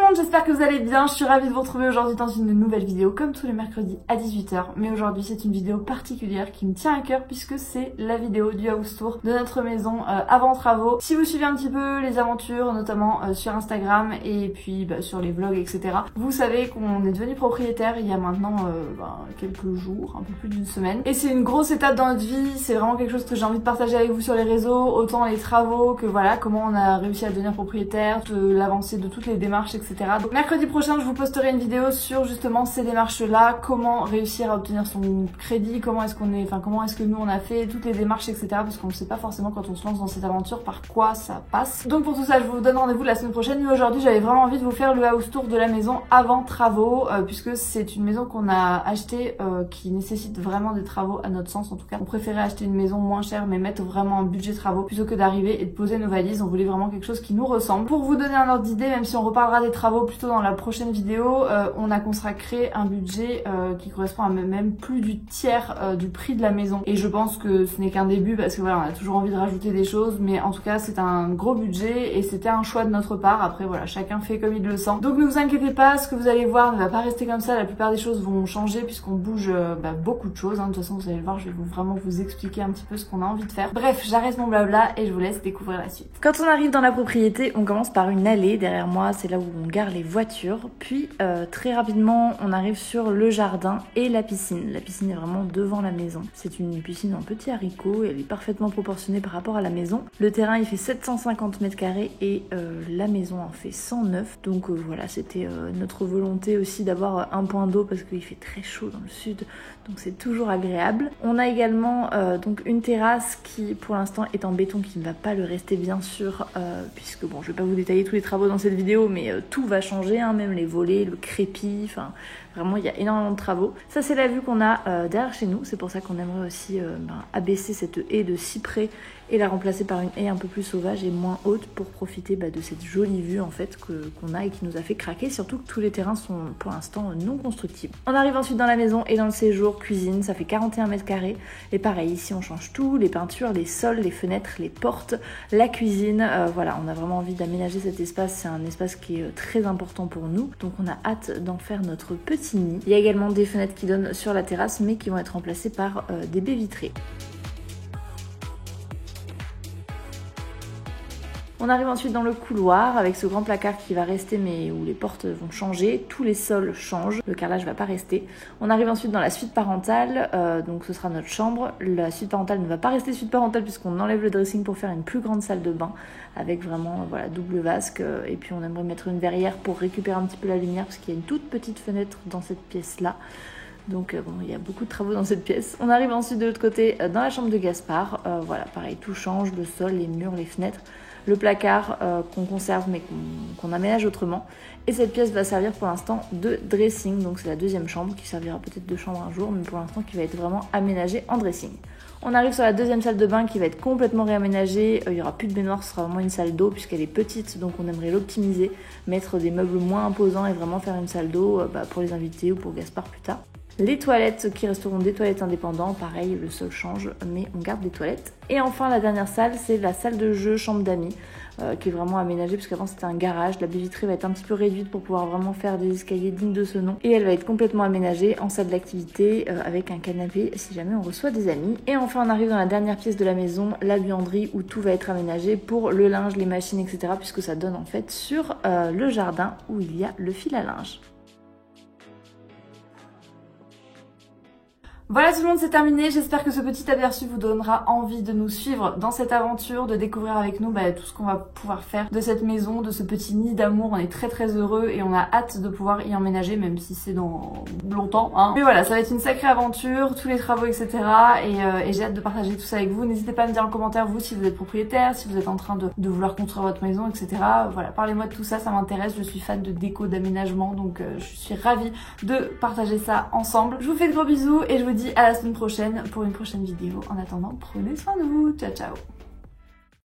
monde, j'espère que vous allez bien, je suis ravie de vous retrouver aujourd'hui dans une nouvelle vidéo comme tous les mercredis à 18 h. Mais aujourd'hui c'est une vidéo particulière qui me tient à cœur puisque c'est la vidéo du house tour de notre maison avant travaux. Si vous suivez un petit peu les aventures, notamment sur Instagram et puis sur les vlogs etc, vous savez qu'on est devenu propriétaire il y a maintenant quelques jours, un peu plus d'une semaine. Et c'est une grosse étape dans notre vie, c'est vraiment quelque chose que j'ai envie de partager avec vous sur les réseaux, autant les travaux que voilà, comment on a réussi à devenir propriétaire, de l'avancée de toutes les démarches etc. Donc mercredi prochain je vous posterai une vidéo sur justement ces démarches là, comment réussir à obtenir son crédit, comment est-ce que nous on a fait toutes les démarches etc, parce qu'on ne sait pas forcément quand on se lance dans cette aventure par quoi ça passe. Donc pour tout ça je vous donne rendez-vous la semaine prochaine, mais aujourd'hui j'avais vraiment envie de vous faire le house tour de la maison avant travaux puisque c'est une maison qu'on a achetée qui nécessite vraiment des travaux à notre sens. En tout cas on préférait acheter une maison moins chère mais mettre vraiment un budget travaux plutôt que d'arriver et de poser nos valises. On voulait vraiment quelque chose qui nous ressemble. Pour vous donner un ordre d'idée, même si on reparlera des travaux plutôt dans la prochaine vidéo, on a consacré un budget qui correspond à même plus du tiers du prix de la maison. Et je pense que ce n'est qu'un début parce que voilà, on a toujours envie de rajouter des choses, mais en tout cas c'est un gros budget et c'était un choix de notre part. Après voilà, chacun fait comme il le sent. Donc ne vous inquiétez pas, ce que vous allez voir ne va pas rester comme ça. La plupart des choses vont changer puisqu'on bouge beaucoup de choses. De toute façon vous allez le voir, je vais vraiment vous expliquer un petit peu ce qu'on a envie de faire. Bref, j'arrête mon blabla et je vous laisse découvrir la suite. Quand on arrive dans la propriété, on commence par une allée. Derrière moi, c'est là où on gare les voitures. Puis très rapidement, on arrive sur le jardin et la piscine. La piscine est vraiment devant la maison. C'est une piscine en petit haricot et elle est parfaitement proportionnée par rapport à la maison. Le terrain, il fait 750 mètres carrés et la maison en fait 109. Donc voilà, c'était notre volonté aussi d'avoir un point d'eau parce qu'il fait très chaud dans le sud. Donc c'est toujours agréable. On a également donc une terrasse qui pour l'instant est en béton, qui ne va pas le rester bien sûr puisque bon, je vais pas vous détailler tous les travaux dans cette vidéo, mais tout va changer, hein, même les volets, le crépi, enfin vraiment il y a énormément de travaux. Ça c'est la vue qu'on a derrière chez nous, c'est pour ça qu'on aimerait aussi abaisser cette haie de cyprès et la remplacer par une haie un peu plus sauvage et moins haute pour profiter de cette jolie vue en fait qu'on a et qui nous a fait craquer, surtout que tous les terrains sont pour l'instant non constructibles. On arrive ensuite dans la maison et dans le séjour cuisine, ça fait 41 mètres carrés et pareil ici on change tout, les peintures, les sols, les fenêtres, les portes, la cuisine, voilà, on a vraiment envie d'aménager cet espace, c'est un espace qui est très important pour nous, donc on a hâte d'en faire notre petit nid. Il y a également des fenêtres qui donnent sur la terrasse mais qui vont être remplacées par des baies vitrées. On arrive ensuite dans le couloir avec ce grand placard qui va rester mais où les portes vont changer, tous les sols changent, le carrelage va pas rester. On arrive ensuite dans la suite parentale, donc ce sera notre chambre. La suite parentale ne va pas rester suite parentale puisqu'on enlève le dressing pour faire une plus grande salle de bain avec vraiment voilà, double vasque et puis on aimerait mettre une verrière pour récupérer un petit peu la lumière parce qu'il y a une toute petite fenêtre dans cette pièce là. Donc bon, il y a beaucoup de travaux dans cette pièce. On arrive ensuite de l'autre côté dans la chambre de Gaspard. Voilà, pareil, tout change, le sol, les murs, les fenêtres. Le placard qu'on conserve mais qu'on aménage autrement. Et cette pièce va servir pour l'instant de dressing. Donc c'est la deuxième chambre qui servira peut-être de chambre un jour, mais pour l'instant qui va être vraiment aménagée en dressing. On arrive sur la deuxième salle de bain qui va être complètement réaménagée. Il n'y aura plus de baignoire, ce sera vraiment une salle d'eau puisqu'elle est petite. Donc on aimerait l'optimiser, mettre des meubles moins imposants et vraiment faire une salle d'eau pour les invités ou pour Gaspard plus tard. Les toilettes qui resteront des toilettes indépendantes, pareil le sol change mais on garde des toilettes. Et enfin la dernière salle c'est la salle de jeu chambre d'amis qui est vraiment aménagée parce qu'avant c'était un garage. La baie vitrée va être un petit peu réduite pour pouvoir vraiment faire des escaliers dignes de ce nom et elle va être complètement aménagée en salle d'activité avec un canapé si jamais on reçoit des amis. Et enfin on arrive dans la dernière pièce de la maison, la buanderie où tout va être aménagé pour le linge, les machines etc puisque ça donne en fait sur le jardin où il y a le fil à linge. Voilà tout le monde, c'est terminé. J'espère que ce petit aperçu vous donnera envie de nous suivre dans cette aventure, de découvrir avec nous tout ce qu'on va pouvoir faire de cette maison, de ce petit nid d'amour. On est très très heureux et on a hâte de pouvoir y emménager, même si c'est dans longtemps. Hein. Mais voilà, ça va être une sacrée aventure, tous les travaux etc. Et j'ai hâte de partager tout ça avec vous. N'hésitez pas à me dire en commentaire vous si vous êtes propriétaire, si vous êtes en train de vouloir construire votre maison etc. Voilà, parlez-moi de tout ça, ça m'intéresse. Je suis fan de déco, d'aménagement, donc je suis ravie de partager ça ensemble. Je vous fais de gros bisous et je vous dis à la semaine prochaine pour une prochaine vidéo. En attendant, prenez soin de vous. Ciao ciao.